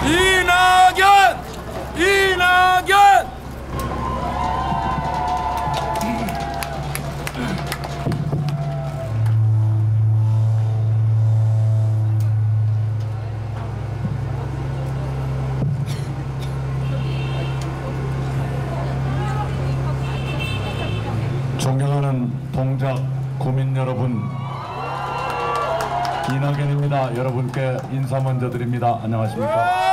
이낙연! 존경하는 동작 구민 여러분, 이낙연입니다. 여러분께 인사 먼저 드립니다. 안녕하십니까?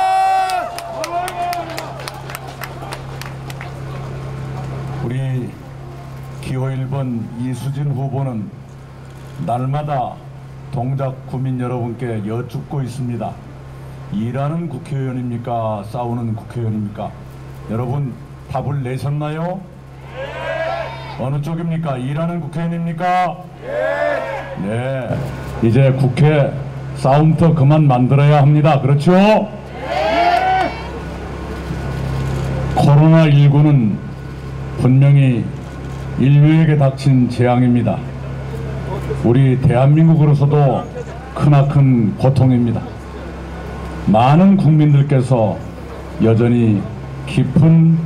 우리 기호 1번 이수진 후보는 날마다 동작 구민 여러분께 여쭙고 있습니다. 일하는 국회의원입니까? 싸우는 국회의원입니까? 여러분 답을 내셨나요? 어느 쪽입니까? 일하는 국회의원입니까? 네. 이제 국회 싸움터 그만 만들어야 합니다. 그렇죠? 코로나19는 분명히 인류에게 닥친 재앙입니다. 우리 대한민국으로서도 크나큰 고통입니다. 많은 국민들께서 여전히 깊은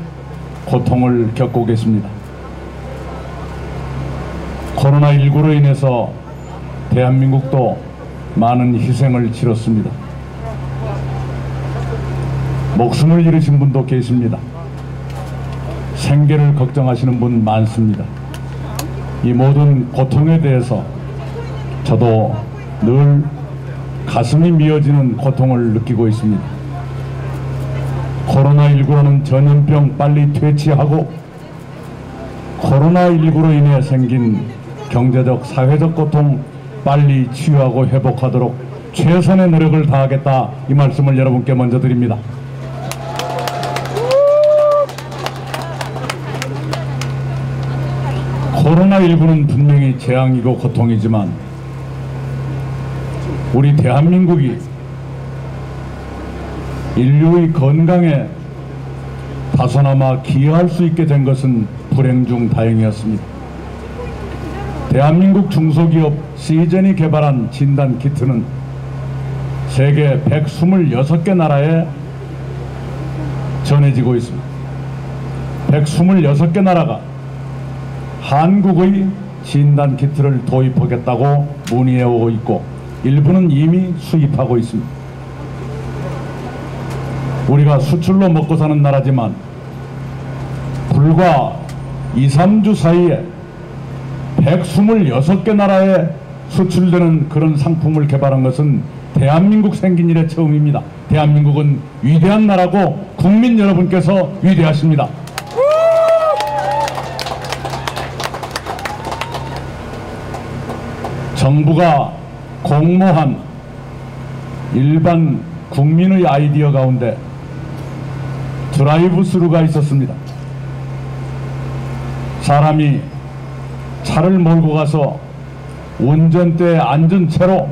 고통을 겪고 계십니다. 코로나19로 인해서 대한민국도 많은 희생을 치렀습니다. 목숨을 잃으신 분도 계십니다. 생계를 걱정하시는 분 많습니다. 이 모든 고통에 대해서 저도 늘 가슴이 미어지는 고통을 느끼고 있습니다. 코로나19라는 전염병 빨리 퇴치하고 코로나19로 인해 생긴 경제적, 사회적 고통 빨리 치유하고 회복하도록 최선의 노력을 다하겠다, 이 말씀을 여러분께 먼저 드립니다. 코로나19는 분명히 재앙이고 고통이지만 우리 대한민국이 인류의 건강에 다소나마 기여할 수 있게 된 것은 불행 중 다행이었습니다. 대한민국 중소기업 시젠이 개발한 진단키트는 세계 126개 나라에 전해지고 있습니다. 126개 나라가 한국의 진단키트를 도입하겠다고 문의해오고 있고 일부는 이미 수입하고 있습니다. 우리가 수출로 먹고 사는 나라지만 불과 2, 3주 사이에 126개 나라에 수출되는 그런 상품을 개발한 것은 대한민국 생긴 이래 처음입니다. 대한민국은 위대한 나라고 국민 여러분께서 위대하십니다. 정부가 공모한 일반 국민의 아이디어 가운데 드라이브 스루가 있었습니다. 사람이 차를 몰고 가서 운전대에 앉은 채로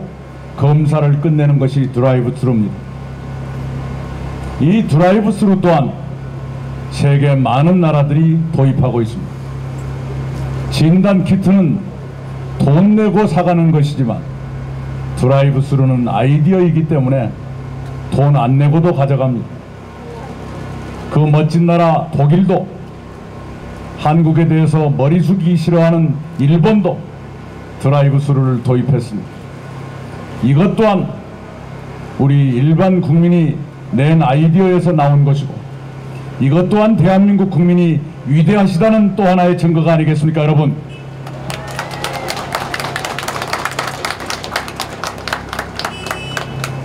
검사를 끝내는 것이 드라이브 스루입니다. 이 드라이브 스루 또한 세계 많은 나라들이 도입하고 있습니다. 진단 키트는 돈 내고 사가는 것이지만 드라이브 스루는 아이디어이기 때문에 돈 안 내고도 가져갑니다. 그 멋진 나라 독일도, 한국에 대해서 머리 숙이기 싫어하는 일본도 드라이브 스루를 도입했습니다. 이것 또한 우리 일반 국민이 낸 아이디어에서 나온 것이고 이것 또한 대한민국 국민이 위대하시다는 또 하나의 증거가 아니겠습니까, 여러분?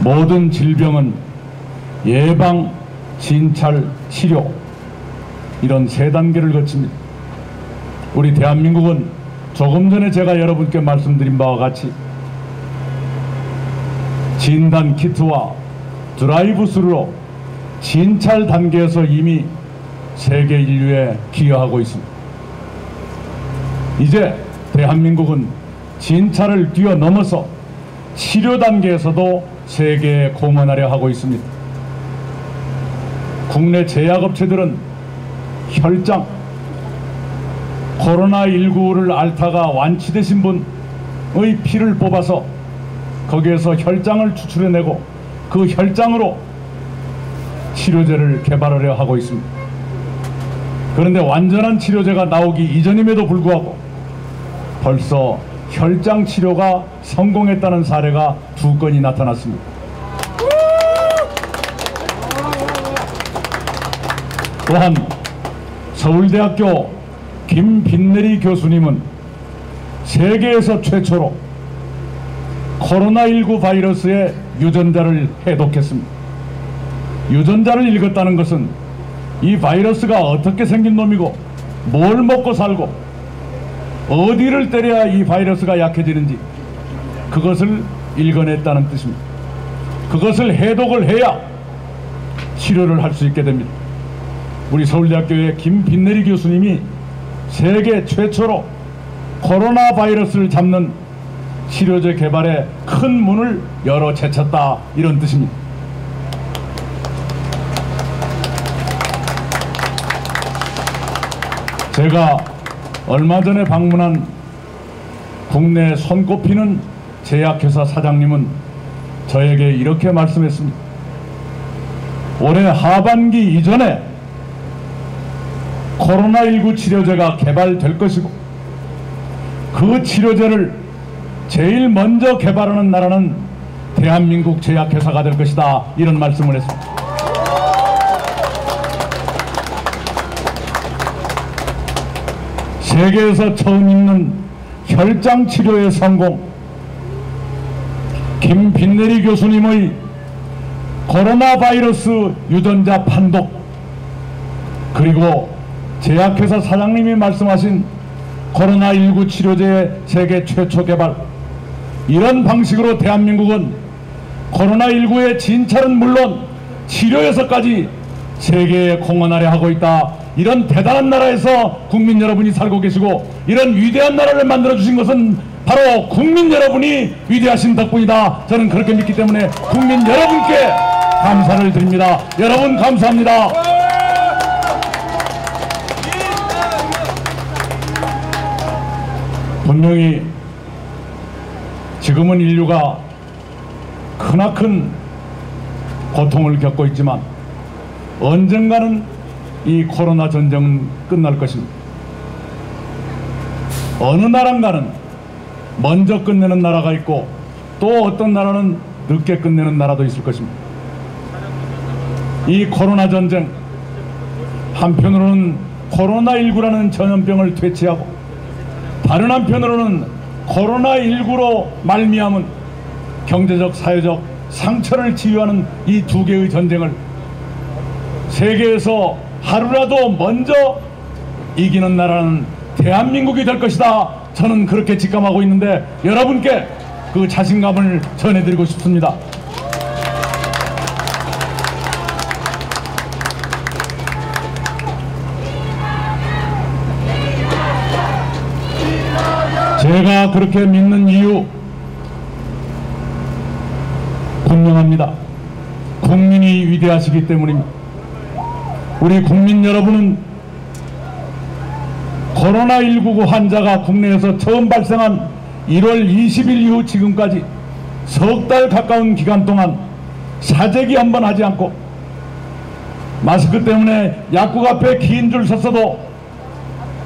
모든 질병은 예방, 진찰, 치료 이런 세 단계를 거칩니다. 우리 대한민국은 조금 전에 제가 여러분께 말씀드린 바와 같이 진단 키트와 드라이브 스루로 진찰 단계에서 이미 세계 인류에 기여하고 있습니다. 이제 대한민국은 진찰을 뛰어넘어서 치료 단계에서도 세계에 공헌하려 하고 있습니다. 국내 제약업체들은 혈장, 코로나19를 앓다가 완치되신 분의 피를 뽑아서 거기에서 혈장을 추출해내고 그 혈장으로 치료제를 개발하려 하고 있습니다. 그런데 완전한 치료제가 나오기 이전임에도 불구하고 벌써 혈장 치료가 성공했다는 사례가 2건이 나타났습니다. 또한 서울대학교 김빈내리 교수님은 세계에서 최초로 코로나19 바이러스의 유전자를 해독했습니다. 유전자를 읽었다는 것은 이 바이러스가 어떻게 생긴 놈이고 뭘 먹고 살고 어디를 때려야 이 바이러스가 약해지는지 그것을 읽어냈다는 뜻입니다. 그것을 해독을 해야 치료를 할 수 있게 됩니다. 우리 서울대학교의 김빈내리 교수님이 세계 최초로 코로나 바이러스를 잡는 치료제 개발에 큰 문을 열어 제쳤다, 이런 뜻입니다. 제가 얼마 전에 방문한 국내 손꼽히는 제약회사 사장님은 저에게 이렇게 말씀했습니다. 올해 하반기 이전에 코로나19 치료제가 개발될 것이고 그 치료제를 제일 먼저 개발하는 나라는 대한민국 제약회사가 될 것이다, 이런 말씀을 했습니다. 세계에서 처음 있는 혈장 치료의 성공, 김빈내리 교수님의 코로나 바이러스 유전자 판독, 그리고 제약회사 사장님이 말씀하신 코로나19 치료제의 세계 최초 개발, 이런 방식으로 대한민국은 코로나19의 진찰은 물론 치료에서까지 세계에 공헌하려 하고 있다. 이런 대단한 나라에서 국민 여러분이 살고 계시고 이런 위대한 나라를 만들어주신 것은 바로 국민 여러분이 위대하신 덕분이다. 저는 그렇게 믿기 때문에 국민 여러분께 감사를 드립니다. 여러분 감사합니다. 분명히 지금은 인류가 크나큰 고통을 겪고 있지만 언젠가는 이 코로나 전쟁은 끝날 것입니다. 어느 나라인가는 먼저 끝내는 나라가 있고 또 어떤 나라는 늦게 끝내는 나라도 있을 것입니다. 이 코로나 전쟁, 한편으로는 코로나19라는 전염병을 퇴치하고 다른 한편으로는 코로나19로 말미암은 경제적, 사회적 상처를 치유하는 이 두 개의 전쟁을 세계에서 하루라도 먼저 이기는 나라는 대한민국이 될 것이다. 저는 그렇게 직감하고 있는데 여러분께 그 자신감을 전해드리고 싶습니다. 제가 그렇게 믿는 이유 분명합니다. 국민이 위대하시기 때문입니다. 우리 국민 여러분은 코로나19 환자가 국내에서 처음 발생한 1월 20일 이후 지금까지 석 달 가까운 기간 동안 사재기 한 번 하지 않고 마스크 때문에 약국 앞에 긴 줄 섰어도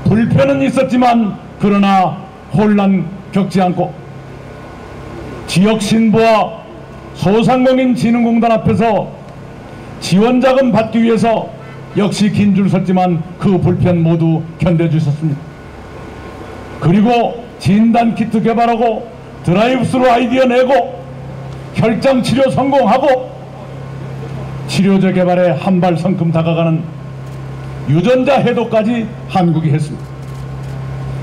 불편은 있었지만 그러나 혼란 겪지 않고 지역신부와 소상공인진흥공단 앞에서 지원자금 받기 위해서 역시 긴 줄 섰지만 그 불편 모두 견뎌주셨습니다. 그리고 진단키트 개발하고 드라이브스루 아이디어 내고 혈장치료 성공하고 치료제 개발에 한 발 성큼 다가가는 유전자 해독까지 한국이 했습니다.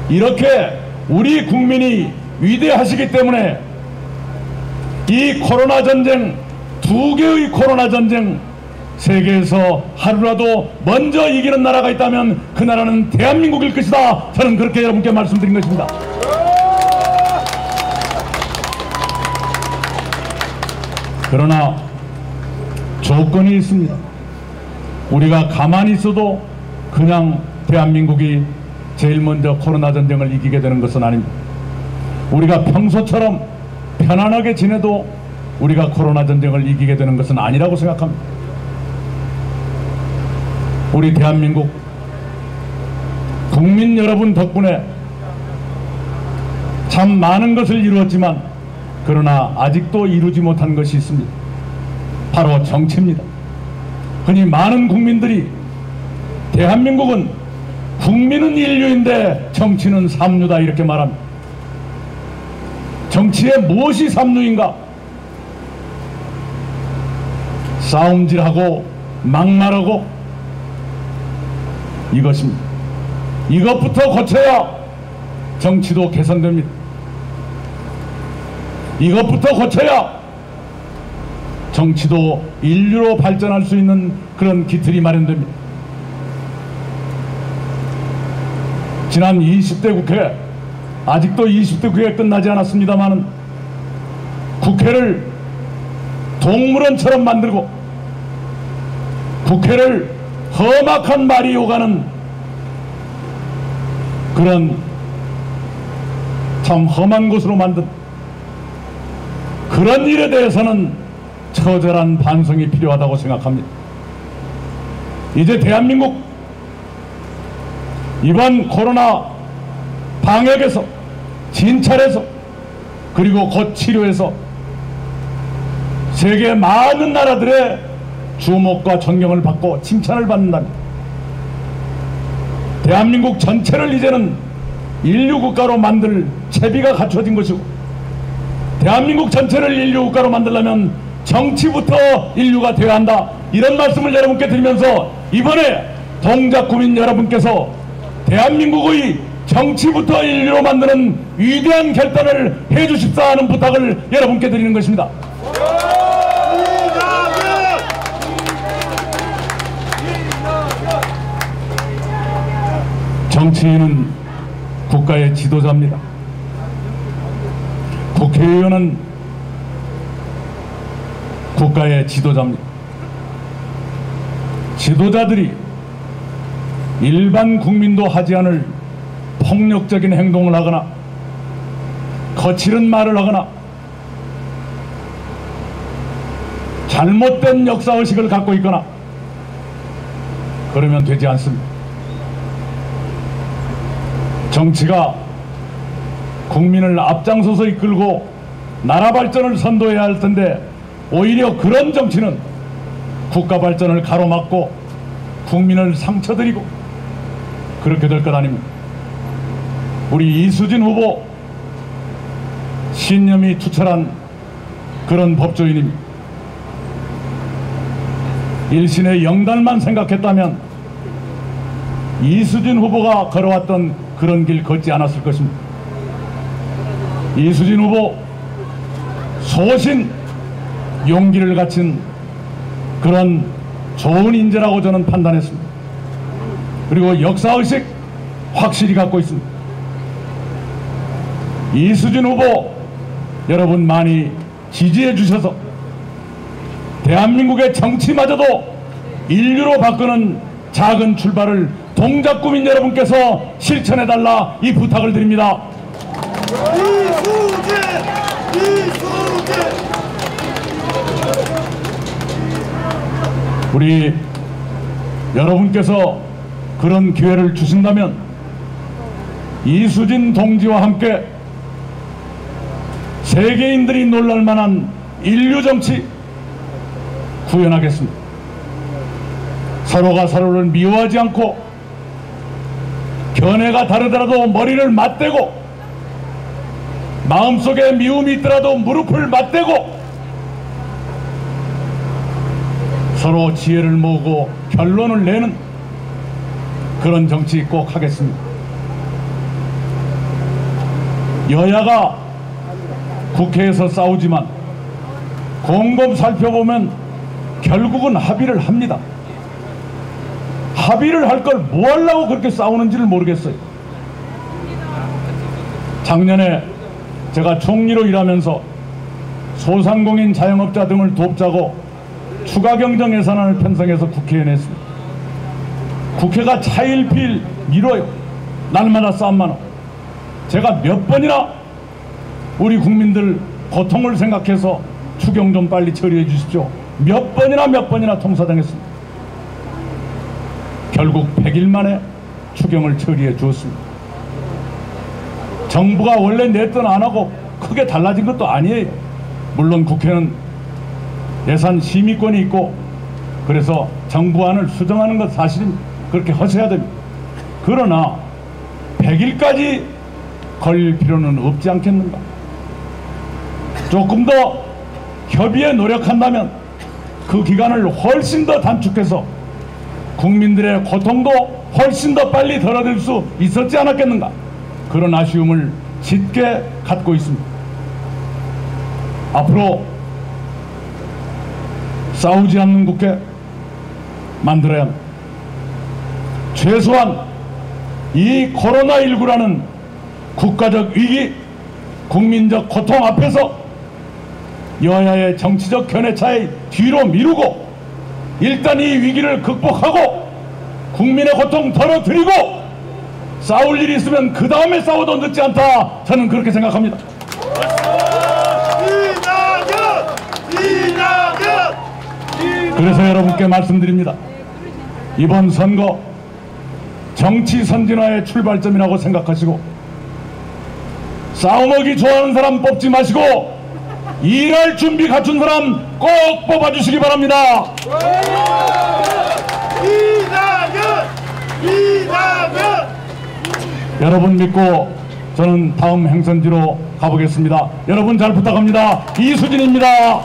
이렇게 우리 국민이 위대하시기 때문에 이 코로나 전쟁, 두 개의 코로나 전쟁, 세계에서 하루라도 먼저 이기는 나라가 있다면 그 나라는 대한민국일 것이다. 저는 그렇게 여러분께 말씀드린 것입니다. 그러나 조건이 있습니다. 우리가 가만히 있어도 그냥 대한민국이 제일 먼저 코로나 전쟁을 이기게 되는 것은 아닙니다. 우리가 평소처럼 편안하게 지내도 우리가 코로나 전쟁을 이기게 되는 것은 아니라고 생각합니다. 우리 대한민국 국민 여러분 덕분에 참 많은 것을 이루었지만 그러나 아직도 이루지 못한 것이 있습니다. 바로 정치입니다. 흔히 많은 국민들이 대한민국은 국민은 인류인데 정치는 삼류다 이렇게 말합니다. 정치에 무엇이 삼류인가? 싸움질하고 막말하고 이것입니다. 이것부터 고쳐야 정치도 개선됩니다. 이것부터 고쳐야 정치도 인류로 발전할 수 있는 그런 기틀이 마련됩니다. 지난 20대 국회, 아직도 20대 국회 끝나지 않았습니다만 국회를 동물원처럼 만들고 국회를 험악한 말이 오가는 그런 참 험한 곳으로 만든 그런 일에 대해서는 처절한 반성이 필요하다고 생각합니다. 이제 대한민국 이번 코로나 방역에서 진찰해서 그리고 곧 치료해서 세계 많은 나라들의 주목과 존경을 받고 칭찬을 받는답니다. 대한민국 전체를 이제는 인류국가로 만들 채비가 갖춰진 것이고 대한민국 전체를 인류국가로 만들려면 정치부터 인류가 되어야 한다. 이런 말씀을 여러분께 드리면서 이번에 동작구민 여러분께서 대한민국의 정치부터 인류로 만드는 위대한 결단을 해주십사 하는 부탁을 여러분께 드리는 것입니다. 정치인은 국가의 지도자입니다. 국회의원은 국가의 지도자입니다. 지도자들이 일반 국민도 하지 않을 폭력적인 행동을 하거나 거칠은 말을 하거나 잘못된 역사의식을 갖고 있거나 그러면 되지 않습니다. 정치가 국민을 앞장서서 이끌고 나라 발전을 선도해야 할 텐데 오히려 그런 정치는 국가 발전을 가로막고 국민을 상처드리고 그렇게 될 것 아닙니다. 우리 이수진 후보 신념이 투철한 그런 법조인입니다. 일신의 영달만 생각했다면 이수진 후보가 걸어왔던 그런 길 걷지 않았을 것입니다. 이수진 후보 소신 용기를 갖춘 그런 좋은 인재라고 저는 판단했습니다. 그리고 역사의식 확실히 갖고 있습니다. 이수진 후보 여러분 많이 지지해 주셔서 대한민국의 정치마저도 인류로 바꾸는 작은 출발을 동작구민 여러분께서 실천해달라 이 부탁을 드립니다. 우리 여러분께서 그런 기회를 주신다면 이수진 동지와 함께 세계인들이 놀랄만한 인류정치 구현하겠습니다. 서로가 서로를 미워하지 않고 견해가 다르더라도 머리를 맞대고 마음속에 미움이 있더라도 무릎을 맞대고 서로 지혜를 모으고 결론을 내는 그런 정치 꼭 하겠습니다. 여야가 국회에서 싸우지만 곰곰 살펴보면 결국은 합의를 합니다. 합의를 할 걸 뭐 하려고 그렇게 싸우는지를 모르겠어요. 작년에 제가 총리로 일하면서 소상공인 자영업자 등을 돕자고 추가 경정 예산안을 편성해서 국회에 냈습니다. 국회가 차일피일 미뤄요. 날마다 싸움만 하고, 제가 몇 번이나 우리 국민들 고통을 생각해서 추경 좀 빨리 처리해 주십시오, 몇 번이나 통사당했습니다. 결국 100일 만에 추경을 처리해 주었습니다. 정부가 원래 냈던 안하고 크게 달라진 것도 아니에요. 물론 국회는 예산 심의권이 있고 그래서 정부안을 수정하는 것 사실은 그렇게 하셔야 됩니다. 그러나 100일까지 걸릴 필요는 없지 않겠는가? 조금 더 협의에 노력한다면 그 기간을 훨씬 더 단축해서 국민들의 고통도 훨씬 더 빨리 덜어낼 수 있었지 않았겠는가? 그런 아쉬움을 짙게 갖고 있습니다. 앞으로 싸우지 않는 국회 만들어야 합니다. 최소한 이 코로나19라는 국가적 위기, 국민적 고통 앞에서 여야의 정치적 견해차에 뒤로 미루고 일단 이 위기를 극복하고 국민의 고통 덜어드리고 싸울 일이 있으면 그 다음에 싸워도 늦지 않다, 저는 그렇게 생각합니다. 그래서 여러분께 말씀드립니다. 이번 선거 정치 선진화의 출발점이라고 생각하시고 싸움하기 좋아하는 사람 뽑지 마시고 일할 준비 갖춘 사람 꼭 뽑아주시기 바랍니다. 이낙연! 여러분 믿고 저는 다음 행선지로 가보겠습니다. 여러분 잘 부탁합니다. 이수진입니다.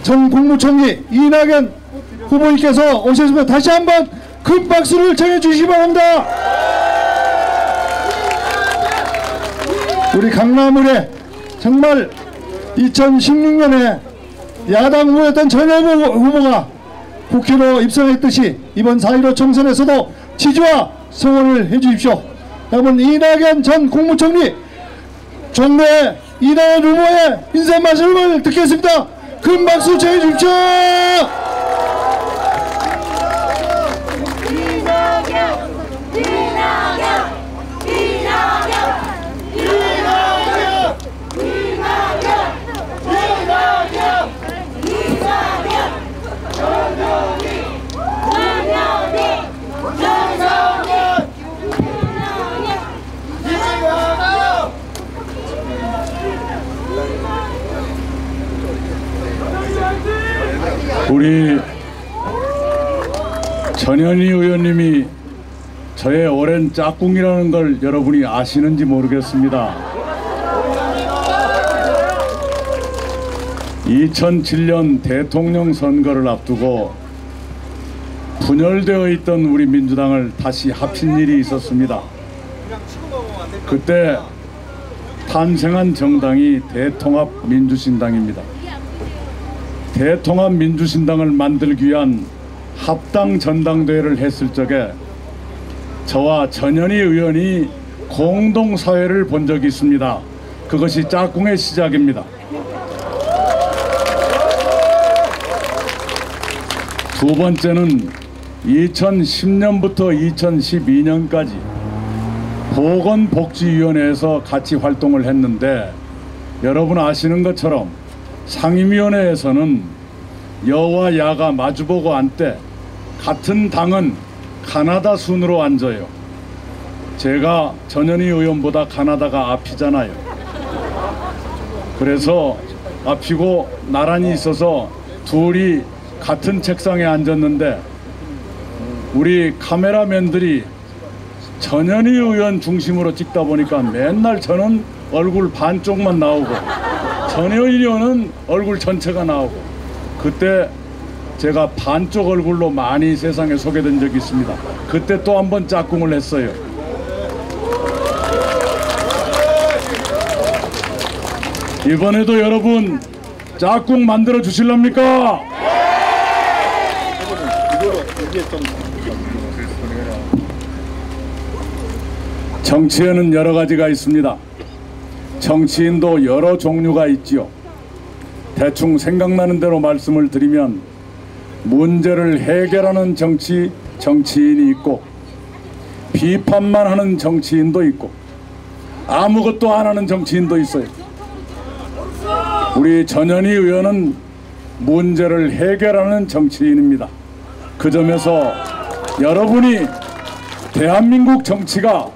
전 국무총리 이낙연 후보님께서 오셨으면 다시 한번 큰 박수를 청해 주시기 바랍니다. 우리 강남을에 정말 2016년에 야당 후보였던 전현무 후보가 국회로 입성했듯이 이번 4.15 총선에서도 지지와 성원을 해주십시오. 여러분, 이낙연 전 국무총리 종로의 이낙연 후보의 인사 말씀을 듣겠습니다. 큰 박수 청해 주십시오. 우리 전현희 의원님이 저의 오랜 짝꿍이라는 걸 여러분이 아시는지 모르겠습니다. 2007년 대통령 선거를 앞두고 분열되어 있던 우리 민주당을 다시 합친 일이 있었습니다. 그때 탄생한 정당이 대통합민주신당입니다. 대통합민주신당을 만들기 위한 합당 전당대회를 했을 적에 저와 전현희 의원이 공동사회를 본 적이 있습니다. 그것이 짝꿍의 시작입니다. 두 번째는 2010년부터 2012년까지 보건복지위원회에서 같이 활동을 했는데, 여러분 아시는 것처럼 상임위원회에서는 여와 야가 마주보고 앉되 같은 당은 가나다 순으로 앉아요. 제가 전현희 의원보다 가나다가 앞이잖아요. 그래서 앞이고 나란히 있어서 둘이 같은 책상에 앉았는데 우리 카메라맨들이 전현희 의원 중심으로 찍다 보니까 맨날 저는 얼굴 반쪽만 나오고 전현희 의원은 얼굴 전체가 나오고, 그때 제가 반쪽 얼굴로 많이 세상에 소개된 적이 있습니다. 그때 또 한 번 짝꿍을 했어요. 이번에도 여러분 짝꿍 만들어 주실랍니까? 정치에는 여러 가지가 있습니다. 정치인도 여러 종류가 있지요. 대충 생각나는 대로 말씀을 드리면 문제를 해결하는 정치인이 있고, 비판만 하는 정치인도 있고, 아무것도 안 하는 정치인도 있어요. 우리 전현희 의원은 문제를 해결하는 정치인입니다. 그 점에서 여러분이 대한민국 정치가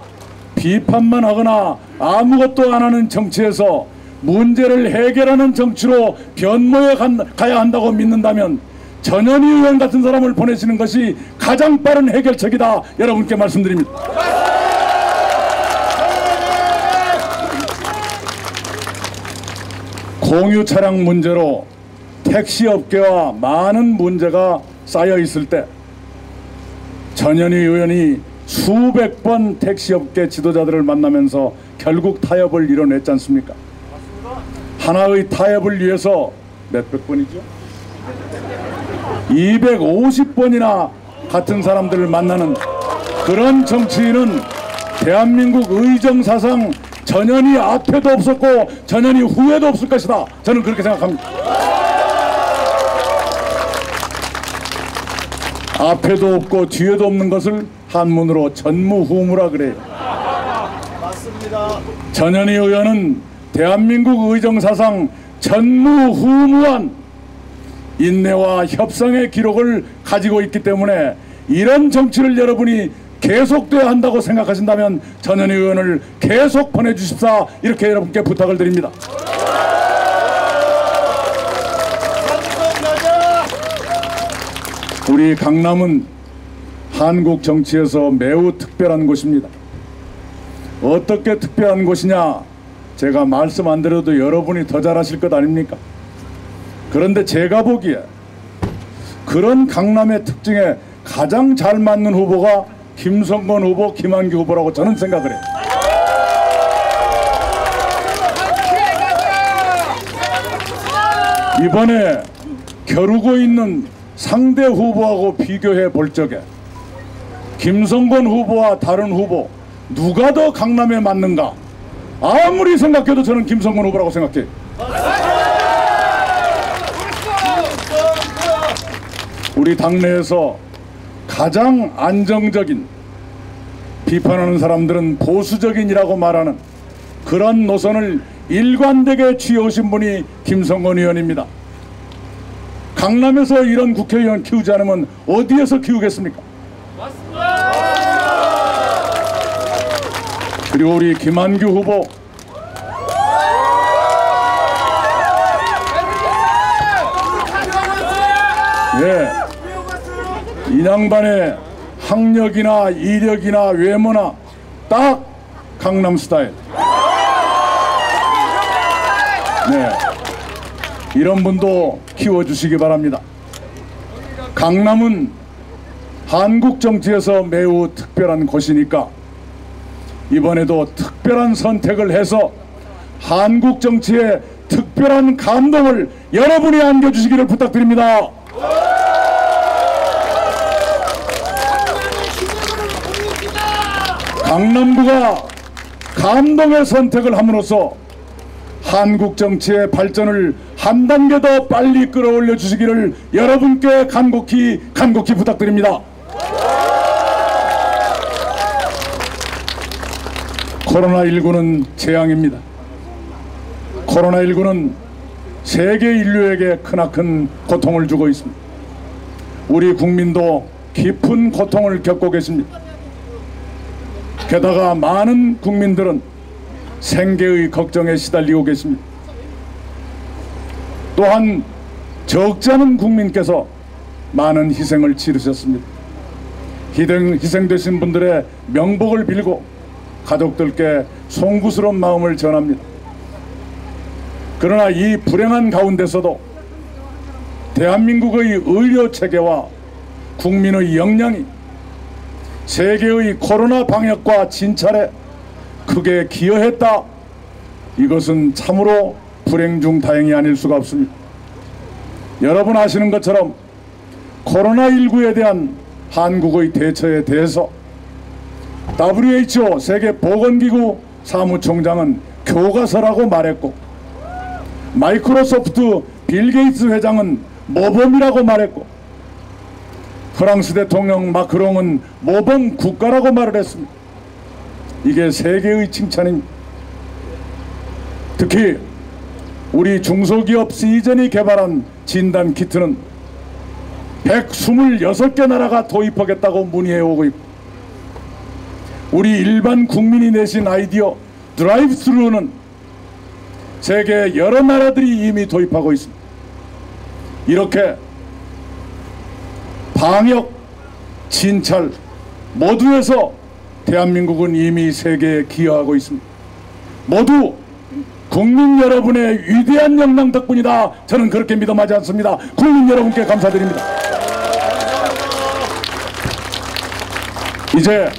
비판만 하거나 아무것도 안 하는 정치에서 문제를 해결하는 정치로 변모해 가야 한다고 믿는다면 전현희 의원 같은 사람을 보내시는 것이 가장 빠른 해결책이다, 여러분께 말씀드립니다. 공유 차량 문제로 택시업계와 많은 문제가 쌓여 있을 때 전현희 의원이 수백 번 택시업계 지도자들을 만나면서 결국 타협을 이뤄냈지 않습니까? 하나의 타협을 위해서 몇백 번이죠? 250번이나 같은 사람들을 만나는 그런 정치인은 대한민국 의정사상 전현희 앞에도 없었고 전현희 후에도 없을 것이다, 저는 그렇게 생각합니다. 앞에도 없고 뒤에도 없는 것을 한문으로 전무후무라 그래요. 맞습니다. 전현희 의원은 대한민국 의정사상 전무후무한 인내와 협상의 기록을 가지고 있기 때문에 이런 정치를 여러분이 계속돼야 한다고 생각하신다면 전현희 의원을 계속 보내주십사, 이렇게 여러분께 부탁을 드립니다. 우리 강남은 한국 정치에서 매우 특별한 곳입니다. 어떻게 특별한 곳이냐, 제가 말씀 안 드려도 여러분이 더 잘 아실 것 아닙니까? 그런데 제가 보기에 그런 강남의 특징에 가장 잘 맞는 후보가 김성건 후보, 김한규 후보라고 저는 생각을 해요. 이번에 겨루고 있는 상대 후보하고 비교해 볼 적에 김성건 후보와 다른 후보 누가 더 강남에 맞는가, 아무리 생각해도 저는 김성건 후보라고 생각해요. 우리 당내에서 가장 안정적인, 비판하는 사람들은 보수적인이라고 말하는 그런 노선을 일관되게 취해오신 분이 김성건 의원입니다. 강남에서 이런 국회의원 키우지 않으면 어디에서 키우겠습니까? 맞습니다. 그리고 우리 김한규 후보, 이 양반의 학력이나 이력이나 외모나 딱 강남 스타일. 이런 분도 키워주시기 바랍니다. 강남은 한국 정치에서 매우 특별한 곳이니까 이번에도 특별한 선택을 해서 한국 정치에 특별한 감동을 여러분이 안겨주시기를 부탁드립니다. 강남구가 감동의 선택을 함으로써 한국 정치의 발전을 한 단계 더 빨리 끌어올려 주시기를 여러분께 간곡히 부탁드립니다. 코로나19는 재앙입니다. 코로나19는 세계 인류에게 크나큰 고통을 주고 있습니다. 우리 국민도 깊은 고통을 겪고 계십니다. 게다가 많은 국민들은 생계의 걱정에 시달리고 계십니다. 또한 적지 않은 국민께서 많은 희생을 치르셨습니다. 희생되신 분들의 명복을 빌고 가족들께 송구스러운 마음을 전합니다. 그러나 이 불행한 가운데서도 대한민국의 의료체계와 국민의 역량이 세계의 코로나 방역과 진찰에 크게 기여했다, 이것은 참으로 불행 중 다행이 아닐 수가 없습니다. 여러분 아시는 것처럼 코로나19에 대한 한국의 대처에 대해서 WHO 세계보건기구 사무총장은 교과서라고 말했고, 마이크로소프트 빌 게이츠 회장은 모범이라고 말했고, 프랑스 대통령 마크롱은 모범 국가라고 말을 했습니다. 이게 세계의 칭찬입니다. 특히 우리 중소기업 시즌이 개발한 진단키트는 126개 나라가 도입하겠다고 문의해 오고 있고, 우리 일반 국민이 내신 아이디어 드라이브 스루는 세계 여러 나라들이 이미 도입하고 있습니다. 이렇게 방역, 진찰 모두에서 대한민국은 이미 세계에 기여하고 있습니다. 모두 국민 여러분의 위대한 역량 덕분이다. 저는 그렇게 믿어하지 않습니다. 국민 여러분께 감사드립니다. 이제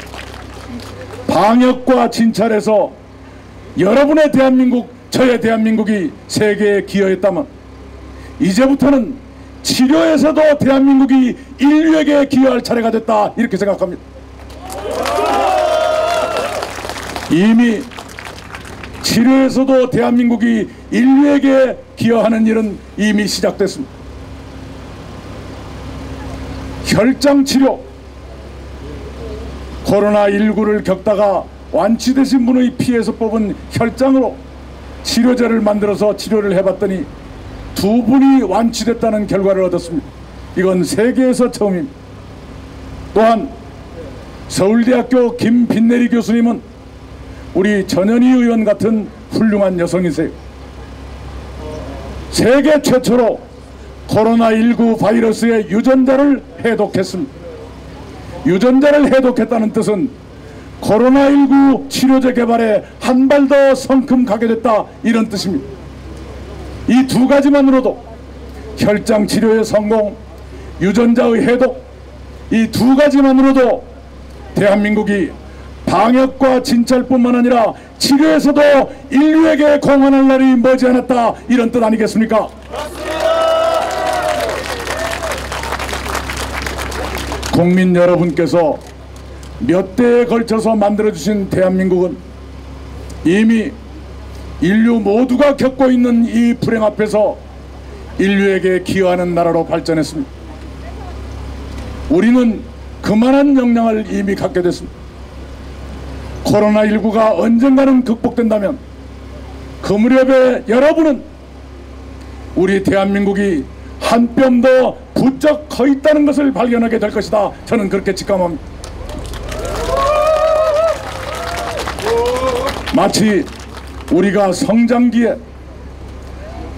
방역과 진찰에서 여러분의 대한민국, 저의 대한민국이 세계에 기여했다면, 이제부터는 치료에서도 대한민국이 인류에게 기여할 차례가 됐다, 이렇게 생각합니다. 이미 치료에서도 대한민국이 인류에게 기여하는 일은 이미 시작됐습니다. 혈장치료, 코로나19를 겪다가 완치되신 분의 피에서 뽑은 혈장으로 치료제를 만들어서 치료를 해봤더니 2분이 완치됐다는 결과를 얻었습니다. 이건 세계에서 처음입니다. 또한 서울대학교 김빈내리 교수님은 우리 전현희 의원 같은 훌륭한 여성이세요. 세계 최초로 코로나19 바이러스의 유전자를 해독했습니다. 유전자를 해독했다는 뜻은 코로나19 치료제 개발에 한 발 더 성큼 가게 됐다, 이런 뜻입니다. 이 두 가지만으로도, 혈장 치료의 성공, 유전자의 해독, 이 두 가지만으로도 대한민국이 방역과 진찰뿐만 아니라 치료에서도 인류에게 공헌할 날이 머지않았다, 이런 뜻 아니겠습니까? 국민 여러분께서 몇 대에 걸쳐서 만들어주신 대한민국은 이미 인류 모두가 겪고 있는 이 불행 앞에서 인류에게 기여하는 나라로 발전했습니다. 우리는 그만한 역량을 이미 갖게 됐습니다. 코로나19가 언젠가는 극복된다면 그 무렵에 여러분은 우리 대한민국이 한 뼘 더 부쩍 커 있다는 것을 발견하게 될 것이다. 저는 그렇게 직감합니다. 마치 우리가 성장기에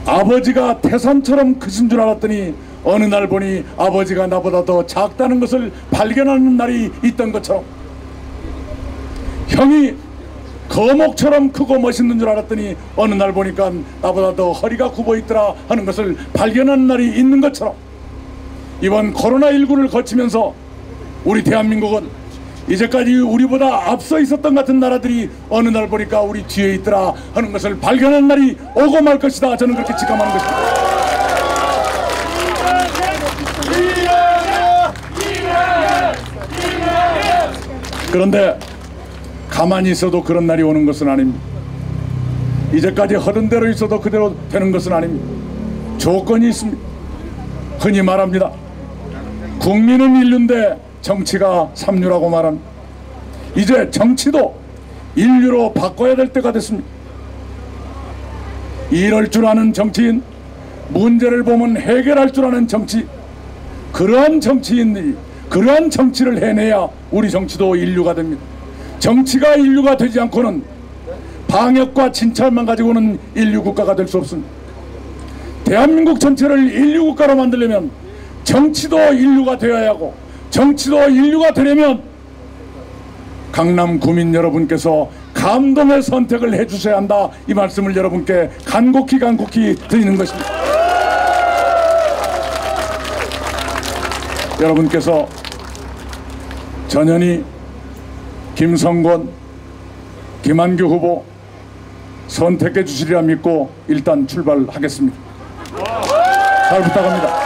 아버지가 태산처럼 크신 줄 알았더니 어느 날 보니 아버지가 나보다 더 작다는 것을 발견하는 날이 있던 것처럼, 형이 거목처럼 크고 멋있는 줄 알았더니 어느 날 보니까 나보다 더 허리가 굽어 있더라 하는 것을 발견하는 날이 있는 것처럼, 이번 코로나19를 거치면서 우리 대한민국은 이제까지 우리보다 앞서 있었던 같은 나라들이 어느 날 보니까 우리 뒤에 있더라 하는 것을 발견하는 날이 오고 말 것이다. 저는 그렇게 직감하는 것입니다. 그런데 가만히 있어도 그런 날이 오는 것은 아닙니다. 이제까지 하던 대로 있어도 그대로 되는 것은 아닙니다. 조건이 있습니다. 흔히 말합니다. 국민은 인류인데 정치가 삼류라고 말합니다. 이제 정치도 인류로 바꿔야 될 때가 됐습니다. 이럴 줄 아는 정치인, 문제를 보면 해결할 줄 아는 정치, 그러한 정치인들이 그러한 정치를 해내야 우리 정치도 인류가 됩니다. 정치가 인류가 되지 않고는 방역과 진찰만 가지고는 인류 국가가 될 수 없습니다. 대한민국 전체를 인류 국가로 만들려면 정치도 인류가 되어야 하고, 정치도 인류가 되려면 강남 구민 여러분께서 감동의 선택을 해주셔야 한다, 이 말씀을 여러분께 간곡히 드리는 것입니다. 여러분께서 전현희, 김성권, 김한규 후보 선택해 주시리라 믿고 일단 출발하겠습니다. 잘 부탁합니다.